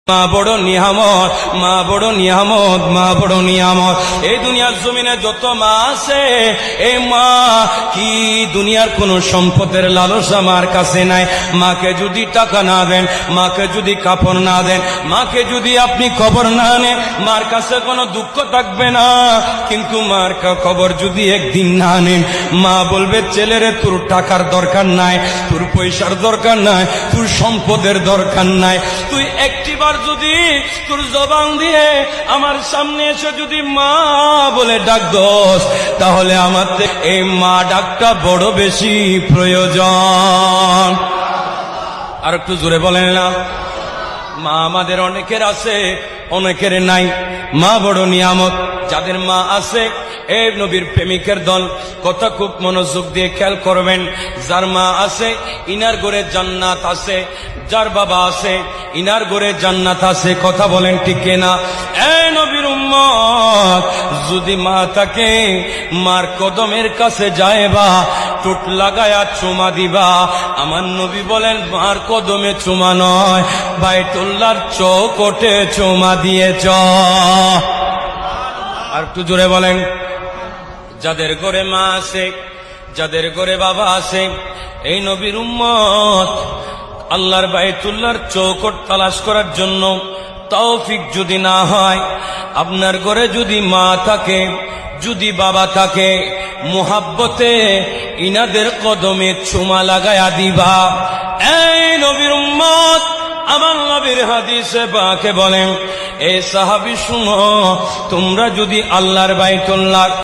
মা বড় নিয়ামত, মা বড় নিয়ামত, মা বড় নিয়ামত। এই দুনিয়ার জমিনে যত মা আছে, এই মা কি দুনিয়ার কোন সম্পদের লালসা মার কাছে নাই। মাকে যদি টাকা না দেন, মাকে যদি কাপড় না দেন, মাকে যদি আপনি খবর না নেন, মার কাছে কোনো দুঃখ থাকবে না। কিন্তু মার খবর যদি একদিন না নেন, মা বলবে ছেলেরে তোর টাকার দরকার নাই, তোর পয়সার দরকার নাই, তোর সম্পদের দরকার নাই। তুই একটিবার যদি তোর জবান দিয়ে আমার সামনে এসে যদি মা বলে ডাক দোস, তাহলে আমার এই মা ডাকটা বড় বেশি প্রয়োজন। আর একটু জোরে বলেন না। মা আমাদের অনেকের আছে, অনেকের নাই। মা বড় নিয়ামত। যাদের মা আছে, এই নবীর প্রেমিকের দল, কথা খুব মনোযোগ দিয়ে খেয়াল করবেন। যার মা আছে ইনার ঘরে জান্নাত আছে, যার বাবা আছে ইনার ঘরে জান্নাত আছে। কথা বলেন ঠিক কিনা? এই নবীর উম্মত, যদি মা থাকে, মার কদমের কাছে যায়বা, টুট লাগায়া চুমা দিবা। আমার নবী বলেন মার কদমে চুমা নয়, বাইতুল্লাহর চৌকটে চুমা দিয়েছ। আর একটু জোরে বলেন। যাদের ঘরে মা আছে, যাদের ঘরে বাবা আছে, এই নবীর উম্মত, আল্লাহর বাইতুল্লাহর চৌকট তালাশ করার জন্য তৌফিক যদি না হয়, আপনার ঘরে যদি মা থাকে, যদি বাবা থাকে, মুহাব্বতে ইনাদের কদমে চুমা লাগায়া দিবা। এই নবীর উম্মত, আমার নবীর হাদিসে পাকে বলেন, এ সাহাবী শুনো, তোমরা যদি আল্লাহর বাইতুল্লাহ